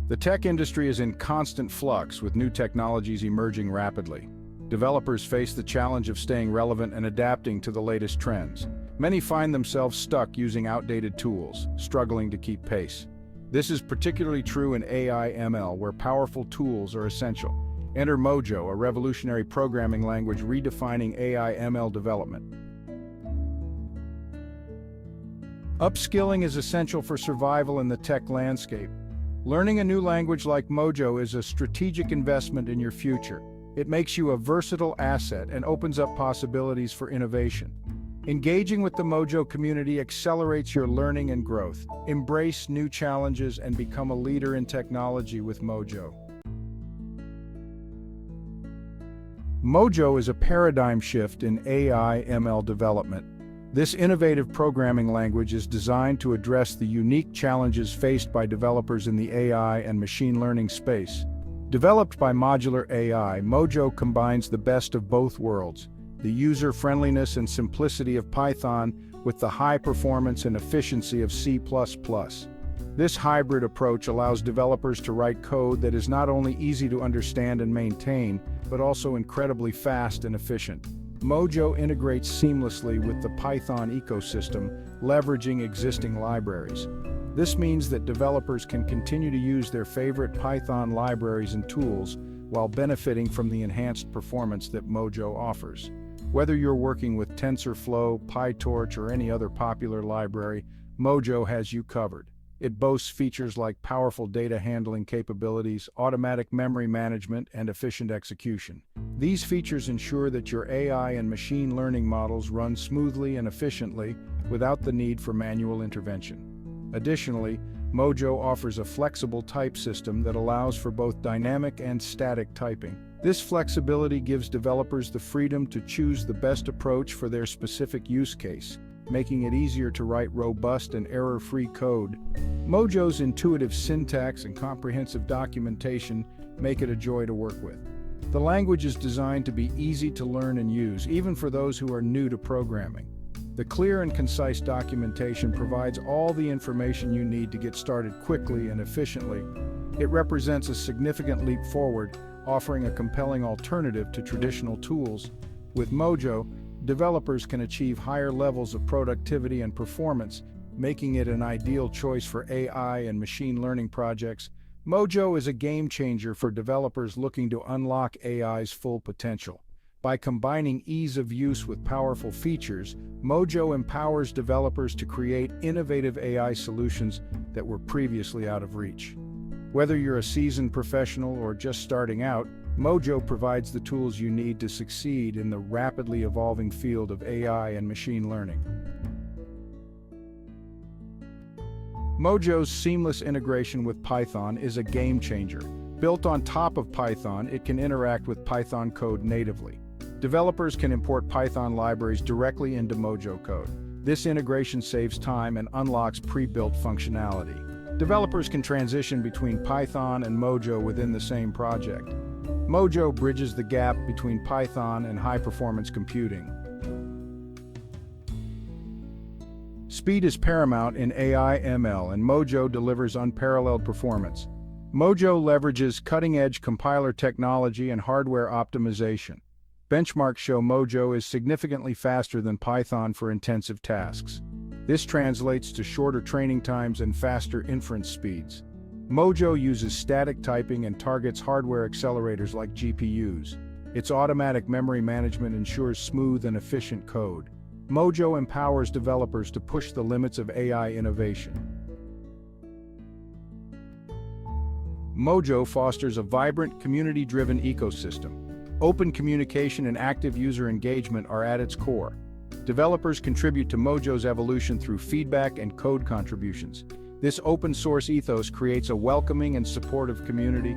The tech industry is in constant flux with new technologies emerging rapidly. Developers face the challenge of staying relevant and adapting to the latest trends. Many find themselves stuck using outdated tools, struggling to keep pace. This is particularly true in AI/ML, where powerful tools are essential. Enter Mojo, a revolutionary programming language redefining AI/ML development. Upskilling is essential for survival in the tech landscape. Learning a new language like Mojo is a strategic investment in your future. It makes you a versatile asset and opens up possibilities for innovation. Engaging with the Mojo community accelerates your learning and growth. Embrace new challenges and become a leader in technology with Mojo. Mojo is a paradigm shift in AI/ML development. This innovative programming language is designed to address the unique challenges faced by developers in the AI and machine learning space. Developed by Modular AI, Mojo combines the best of both worlds, the user-friendliness and simplicity of Python with the high performance and efficiency of C++. This hybrid approach allows developers to write code that is not only easy to understand and maintain, but also incredibly fast and efficient. Mojo integrates seamlessly with the Python ecosystem, leveraging existing libraries. This means that developers can continue to use their favorite Python libraries and tools while benefiting from the enhanced performance that Mojo offers. Whether you're working with TensorFlow, PyTorch, or any other popular library, Mojo has you covered. It boasts features like powerful data handling capabilities, automatic memory management, and efficient execution. These features ensure that your AI and machine learning models run smoothly and efficiently without the need for manual intervention. Additionally, Mojo offers a flexible type system that allows for both dynamic and static typing. This flexibility gives developers the freedom to choose the best approach for their specific use case, making it easier to write robust and error-free code. Mojo's intuitive syntax and comprehensive documentation make it a joy to work with. The language is designed to be easy to learn and use, even for those who are new to programming. The clear and concise documentation provides all the information you need to get started quickly and efficiently. It represents a significant leap forward, offering a compelling alternative to traditional tools. With Mojo, developers can achieve higher levels of productivity and performance, making it an ideal choice for AI and machine learning projects. Mojo is a game changer for developers looking to unlock AI's full potential. By combining ease of use with powerful features, Mojo empowers developers to create innovative AI solutions that were previously out of reach. Whether you're a seasoned professional or just starting out, Mojo provides the tools you need to succeed in the rapidly evolving field of AI and machine learning. Mojo's seamless integration with Python is a game changer. Built on top of Python, it can interact with Python code natively. Developers can import Python libraries directly into Mojo code. This integration saves time and unlocks pre-built functionality. Developers can transition between Python and Mojo within the same project. Mojo bridges the gap between Python and high-performance computing. Speed is paramount in AI/ML, and Mojo delivers unparalleled performance. Mojo leverages cutting-edge compiler technology and hardware optimization. Benchmarks show Mojo is significantly faster than Python for intensive tasks. This translates to shorter training times and faster inference speeds. Mojo uses static typing and targets hardware accelerators like GPUs. Its automatic memory management ensures smooth and efficient code. Mojo empowers developers to push the limits of AI innovation. Mojo fosters a vibrant, community-driven ecosystem. Open communication and active user engagement are at its core. Developers contribute to Mojo's evolution through feedback and code contributions. This open-source ethos creates a welcoming and supportive community.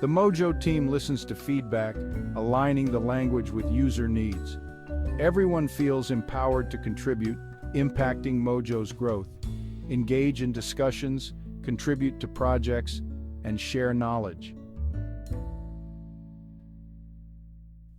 The Mojo team listens to feedback, aligning the language with user needs. Everyone feels empowered to contribute, impacting Mojo's growth. Engage in discussions, contribute to projects, and share knowledge.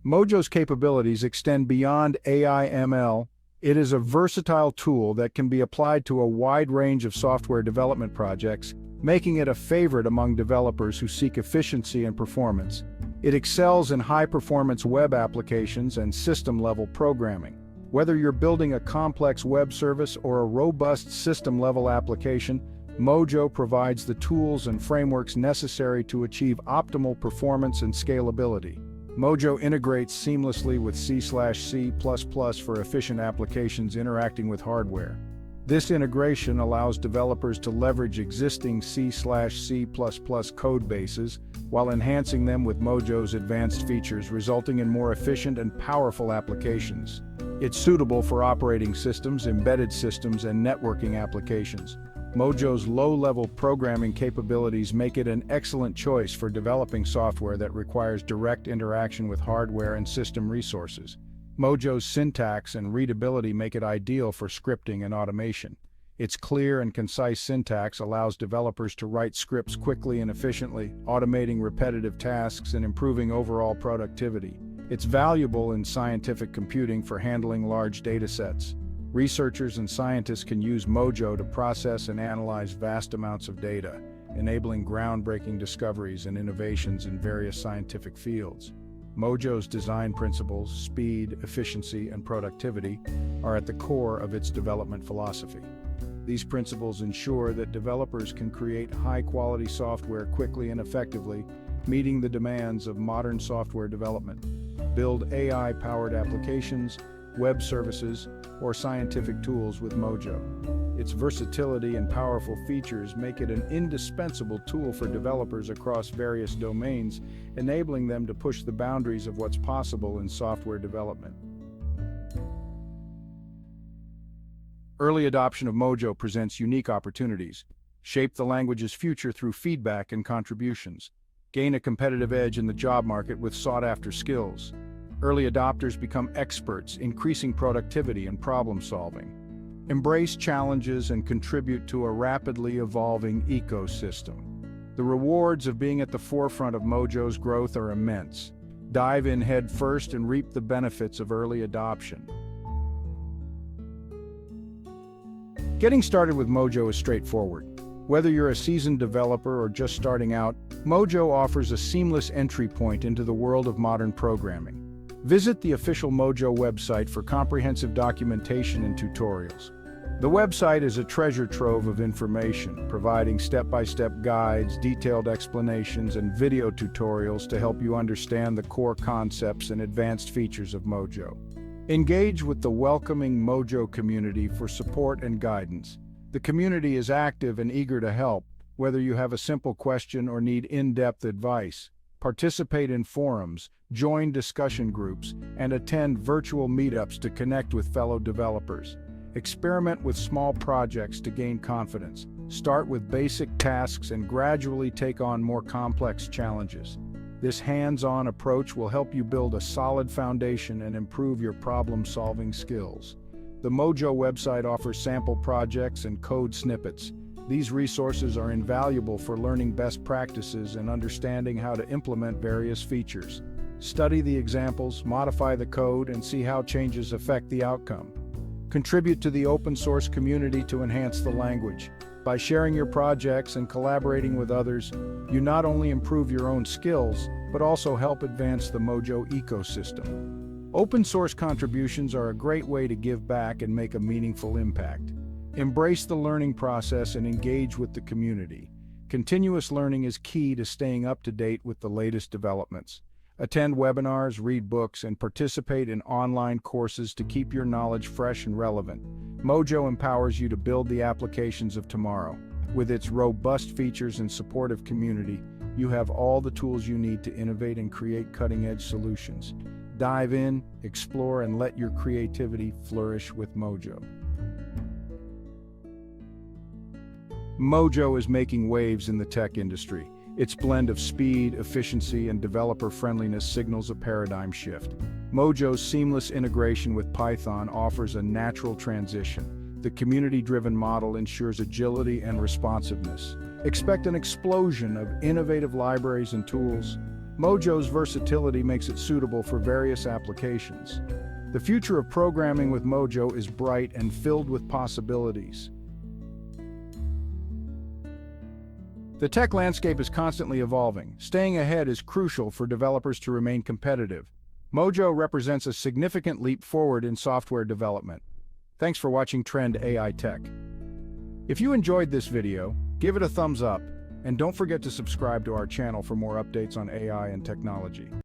Mojo's capabilities extend beyond AI/ML. It is a versatile tool that can be applied to a wide range of software development projects, making it a favorite among developers who seek efficiency and performance. It excels in high-performance web applications and system-level programming. Whether you're building a complex web service or a robust system-level application, Mojo provides the tools and frameworks necessary to achieve optimal performance and scalability. Mojo integrates seamlessly with C/C++ for efficient applications interacting with hardware. This integration allows developers to leverage existing C/C++ code bases while enhancing them with Mojo's advanced features, resulting in more efficient and powerful applications. It's suitable for operating systems, embedded systems, and networking applications. Mojo's low-level programming capabilities make it an excellent choice for developing software that requires direct interaction with hardware and system resources. Mojo's syntax and readability make it ideal for scripting and automation. Its clear and concise syntax allows developers to write scripts quickly and efficiently, automating repetitive tasks and improving overall productivity. It's valuable in scientific computing for handling large datasets. Researchers and scientists can use Mojo to process and analyze vast amounts of data, enabling groundbreaking discoveries and innovations in various scientific fields. Mojo's design principles, speed, efficiency, and productivity, are at the core of its development philosophy. These principles ensure that developers can create high-quality software quickly and effectively, meeting the demands of modern software development. Build AI-powered applications, web services, or scientific tools with Mojo. Its versatility and powerful features make it an indispensable tool for developers across various domains, enabling them to push the boundaries of what's possible in software development. Early adoption of Mojo presents unique opportunities. Shape the language's future through feedback and contributions. Gain a competitive edge in the job market with sought-after skills. Early adopters become experts, increasing productivity and problem-solving. Embrace challenges and contribute to a rapidly evolving ecosystem. The rewards of being at the forefront of Mojo's growth are immense. Dive in head first and reap the benefits of early adoption. Getting started with Mojo is straightforward. Whether you're a seasoned developer or just starting out, Mojo offers a seamless entry point into the world of modern programming. Visit the official Mojo website for comprehensive documentation and tutorials. The website is a treasure trove of information, providing step-by-step guides, detailed explanations, and video tutorials to help you understand the core concepts and advanced features of Mojo. Engage with the welcoming Mojo community for support and guidance. The community is active and eager to help, whether you have a simple question or need in-depth advice. Participate in forums, join discussion groups, and attend virtual meetups to connect with fellow developers. Experiment with small projects to gain confidence. Start with basic tasks and gradually take on more complex challenges. This hands-on approach will help you build a solid foundation and improve your problem-solving skills. The Mojo website offers sample projects and code snippets. These resources are invaluable for learning best practices and understanding how to implement various features. Study the examples, modify the code, and see how changes affect the outcome. Contribute to the open source community to enhance the language. By sharing your projects and collaborating with others, you not only improve your own skills, but also help advance the Mojo ecosystem. Open source contributions are a great way to give back and make a meaningful impact. Embrace the learning process and engage with the community. Continuous learning is key to staying up to date with the latest developments. Attend webinars, read books, and participate in online courses to keep your knowledge fresh and relevant. Mojo empowers you to build the applications of tomorrow. With its robust features and supportive community, you have all the tools you need to innovate and create cutting-edge solutions. Dive in, explore, and let your creativity flourish with Mojo. Mojo is making waves in the tech industry. Its blend of speed, efficiency, and developer-friendliness signals a paradigm shift. Mojo's seamless integration with Python offers a natural transition. The community-driven model ensures agility and responsiveness. Expect an explosion of innovative libraries and tools. Mojo's versatility makes it suitable for various applications. The future of programming with Mojo is bright and filled with possibilities. The tech landscape is constantly evolving. Staying ahead is crucial for developers to remain competitive. Mojo represents a significant leap forward in software development. Thanks for watching Trend AI Tech. If you enjoyed this video, give it a thumbs up, and don't forget to subscribe to our channel for more updates on AI and technology.